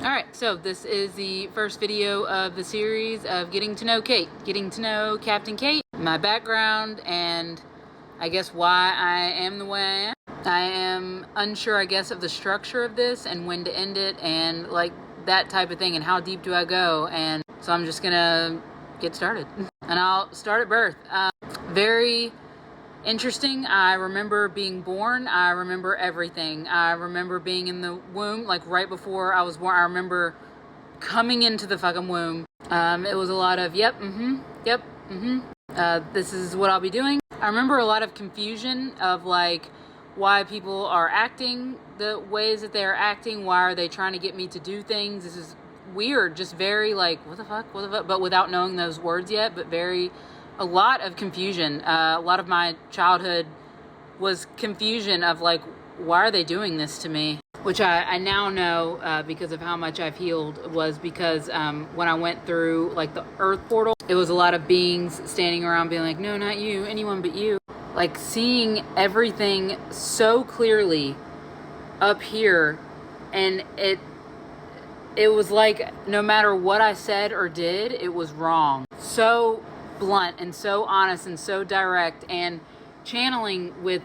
Alright, so this is the first video of the series of getting to know Kate, getting to know Captain Kate, my background, and I guess why I am the way I am. I am unsure, I guess, of the structure of this and when to end it and like that type of thing and how deep do I go, and so I'm just gonna get started. And I'll start at birth. Very interesting. I remember being born. I remember everything. I remember being in the womb, like right before I was born. I remember coming into the fucking womb. It was a lot of this is what I'll be doing. I remember a lot of confusion of like why people are acting the ways that they're acting. Why are they trying to get me to do things? This is weird. Just very like, what the fuck, but without knowing those words yet, but a lot of confusion. A lot of my childhood was confusion of like, why are they doing this to me? Which I now know because of how much I've healed was because when I went through like the earth portal, it was a lot of beings standing around being like, no, not you, anyone but you. Like seeing everything so clearly up here, and it was like no matter what I said or did, it was wrong. So blunt and so honest and so direct, and channeling with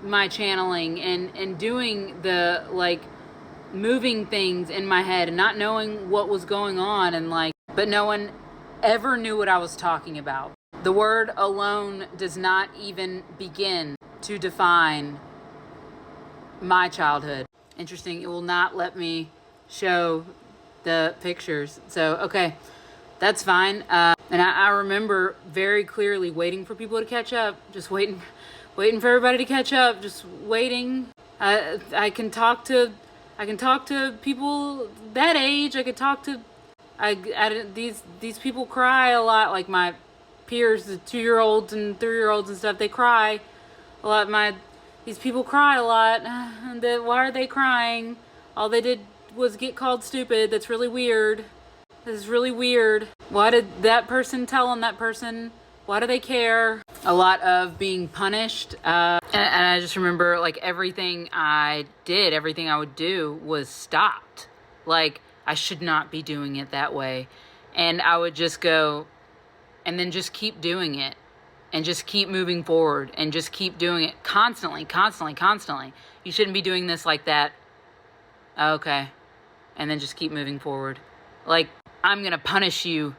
my channeling and doing the like moving things in my head and not knowing what was going on, and like, but no one ever knew what I was talking about. The word alone does not even begin to define my childhood. Interesting, it will not let me show the pictures. So, okay, that's fine. And I remember very clearly waiting for people to catch up, just waiting for everybody to catch up, just waiting. I can talk to people that age. I could talk to, these people cry a lot, like my peers, the 2-year-olds and 3-year-olds and stuff, they cry a lot. These people cry a lot. Why are they crying? All they did was get called stupid. That's really weird. This is really weird. Why did that person tell on that person? Why do they care? A lot of being punished. And I just remember like everything I did, everything I would do was stopped. Like I should not be doing it that way. And I would just go and then just keep doing it and just keep moving forward and just keep doing it constantly. You shouldn't be doing this like that. Okay. And then just keep moving forward. Like, I'm gonna punish you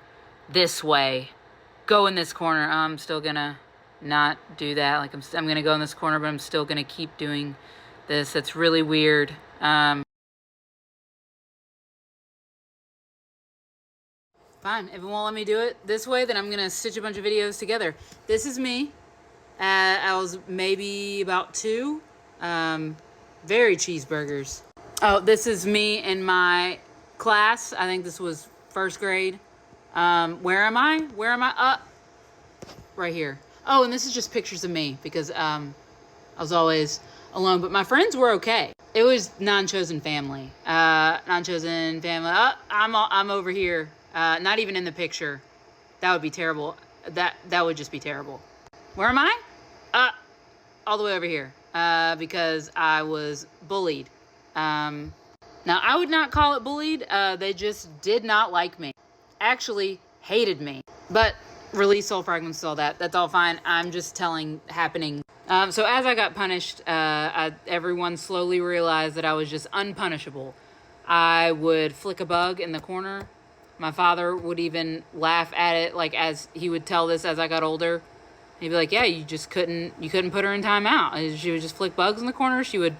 this way. Go in this corner. I'm still gonna not do that. Like, I'm gonna go in this corner, but I'm still gonna keep doing this. That's really weird. Fine, if it won't let me do it this way, then I'm gonna stitch a bunch of videos together. This is me. I was maybe about 2. Very cheeseburgers. Oh, this is me in my class. I think this was 1st grade. Where am I? Right here. Oh, and this is just pictures of me because I was always alone, but my friends were okay. It was non-chosen family. Non-chosen family. I'm over here. Not even in the picture. That would be terrible. That would just be terrible. Where am I? All the way over here. Because I was bullied. Now, I would not call it bullied. They just did not like me. Actually hated me. But release soul fragments, all that. That's all fine. I'm just telling happening. So as I got punished, everyone slowly realized that I was just unpunishable. I would flick a bug in the corner. My father would even laugh at it, like as he would tell this as I got older. He'd be like, yeah, you couldn't put her in timeout. She would just flick bugs in the corner. She would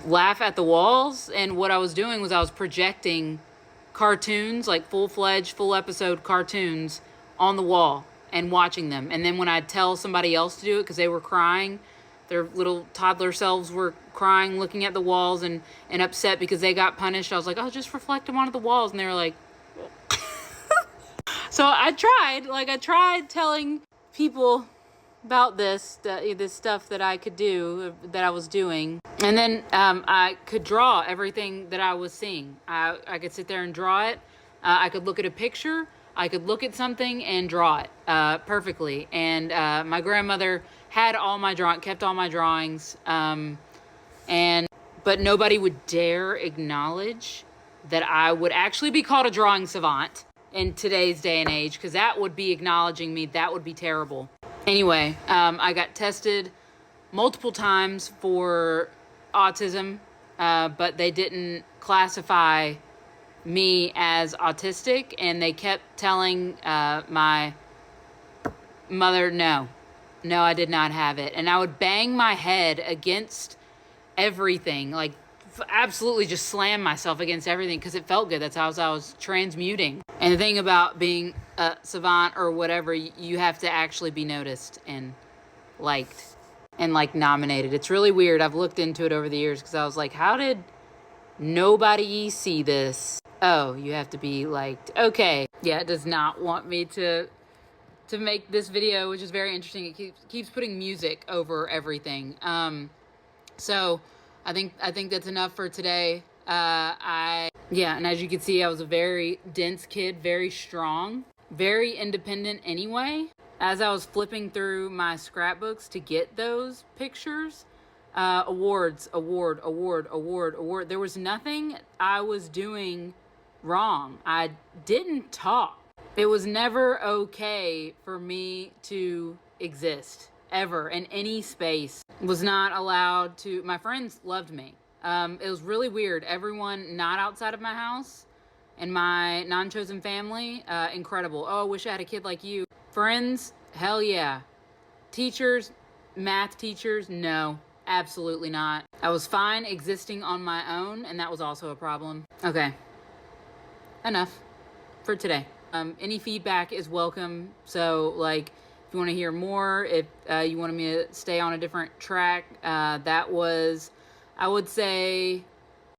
laugh at the walls, and what I was doing was I was projecting cartoons, like full-fledged, full-episode cartoons on the wall and watching them. And then when I'd tell somebody else to do it because they were crying, their little toddler selves were crying, looking at the walls and upset because they got punished, I was like, oh, just reflect them onto the walls. And they were like... So I tried telling people about this stuff that I could do, that I was doing. And then I could draw everything that I was seeing. I could sit there and draw it. I could look at a picture. I could look at something and draw it perfectly. And my grandmother had kept all my drawings. But nobody would dare acknowledge that I would actually be called a drawing savant in today's day and age, because that would be acknowledging me. That would be terrible. Anyway, I got tested multiple times for autism, but they didn't classify me as autistic, and they kept telling my mother, no, I did not have it. And I would bang my head against everything, like absolutely just slam myself against everything because it felt good. That's how I was transmuting. And the thing about being a savant or whatever, you have to actually be noticed and liked and like nominated. It's really weird. I've looked into it over the years because I was like, how did nobody see this? Oh, you have to be liked. Okay. Yeah, it does not want me to make this video, which is very interesting. It keeps putting music over everything. So I think that's enough for today. And as you can see, I was a very dense kid, very strong, very independent anyway. As I was flipping through my scrapbooks to get those pictures, award. There was nothing I was doing wrong. I didn't talk. It was never okay for me to exist, ever, in any space. Was not allowed to. My friends loved me. It was really weird. Everyone not outside of my house and my non-chosen family, incredible. Oh, I wish I had a kid like you. Friends, hell yeah. Teachers, math teachers, no, absolutely not. I was fine existing on my own, and that was also a problem. Okay, enough for today. Any feedback is welcome. So, like, if you want to hear more, if you wanted me to stay on a different track, that was, I would say,